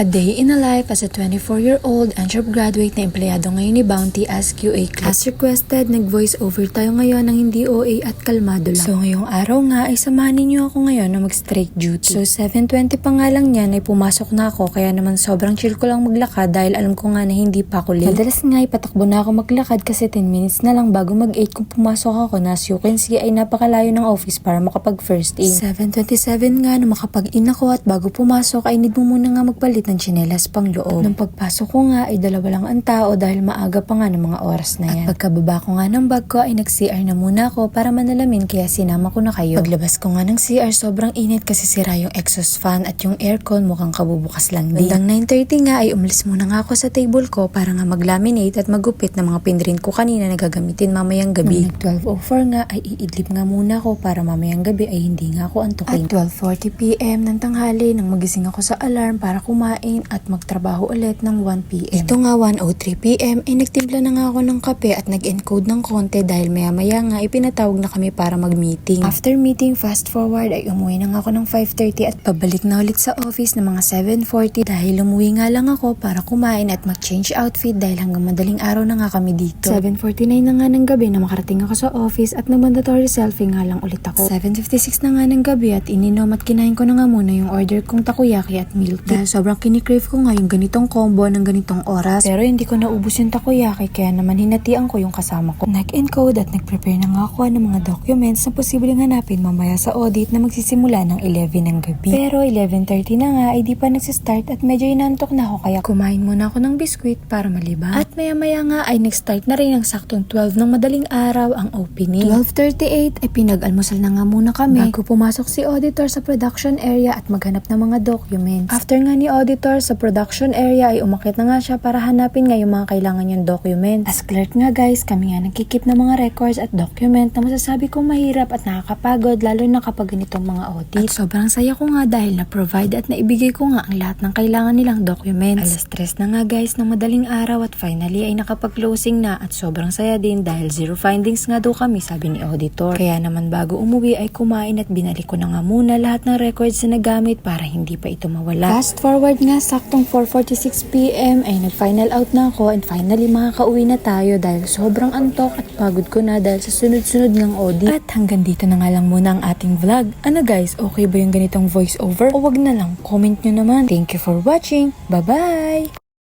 A day in a life as a 24-year-old Antwerp graduate na empleyado ngayon ni Bounty as QA clerk. As requested, nag-voice over tayo ngayon ng hindi OA at kalmado lang. So ngayong araw nga ay samahan ninyo ako ngayon na mag-straight duty. So 7:20 pa nga lang yan ay pumasok na ako, kaya naman sobrang chill ko lang maglakad dahil alam ko nga na hindi pa ako late. Madalas nga ay patakbo na ako maglakad kasi 10 minutes na lang bago mag-8 kung pumasok ako na, as you can see ay napakalayo ng office para makapag first in. 7:27 nga na makapag-in ako at bago pumasok ay need mo muna nga magpalit ng tsinelas pang loob. Nung pagpasok ko nga ay dalawa lang ang tao dahil maaga pa nga ng mga oras na yan. At pagkababa ko nga ng bag ko ay nag-CR na muna ako para manalamin, kaya sinama ko na kayo. Paglabas ko nga ng CR sobrang init kasi sira yung exhaust fan at yung aircon mukhang kabubukas lang din. Bandang 9:30 nga ay umalis muna nga ako sa table ko para nga mag-laminate at magupit ng mga pinrint ko kanina na gagamitin mamayang gabi. Nung 12:04 nga ay iidlip nga muna ako para mamayang gabi ay hindi nga ako antukin. At 12:40 PM ng tanghali nang magising ako sa alarm para kumain at magtrabaho ulit ng 1 PM. Ito nga 1:03 PM ay nagtimpla na nga ako ng kape at nag-encode ng konti dahil maya-maya nga ipinatawag na kami para mag-meeting. After meeting, fast forward ay umuwi na nga ako ng 5:30 at pabalik na ulit sa office ng mga 7:40 dahil umuwi nga lang ako para kumain at mag-change outfit dahil hanggang madaling araw na nga kami dito. 7:49 na nga ng gabi na makarating ako sa office at nag-mandatory selfie nga lang ulit ako. 7:56 na nga ng gabi at ininom at kinain ko na nga muna yung order kong takoyaki at milk tea. Dahil sobrang kinikrave ko nga yung ganitong combo ng ganitong oras, pero hindi ko naubos yung takoyaki kaya naman hinatian ko yung kasama ko. Nag-encode at nag-prepare na nga ako ng mga documents na posibleng hanapin mamaya sa audit na magsisimula ng 11 ng gabi. Pero 11:30 na nga ay di pa nagsistart at medyo inantok na ako kaya kumain muna ako ng biskwit para malibang. At maya-maya nga ay nag-start na rin ang saktong 12 ng madaling araw ang opening. 12:38 ay pinag-almusal na nga muna kami bago pumasok si auditor sa production area at maghanap ng mga documents. After nga ni auditor sa production area ay umakyat na nga siya para hanapin nga yung mga kailangan niyang document. As clerk nga guys, kami nga nagkikip ng mga records at document na masasabi kong mahirap at nakakapagod lalo na kapag ganitong mga audit. At sobrang saya ko nga dahil na-provide at naibigay ko nga ang lahat ng kailangan nilang documents. Alas 3 na nga guys ng madaling araw at finally ay nakapag-closing na at sobrang saya din dahil zero findings nga daw kami, sabi ni auditor. Kaya naman bago umuwi ay kumain at binalik ko na nga muna lahat ng records na nagamit para hindi pa ito mawala. Fast forward nga saktong 4:46 PM ay nag-final out na ako and finally makakauwi na tayo dahil sobrang antok at pagod ko na dahil sa sunod-sunod ng audit. At hanggang dito na nga lang muna ang ating vlog. Ano guys, okay ba yung ganitong voice over o wag na lang? Comment nyo naman. Thank you for watching. Bye-bye!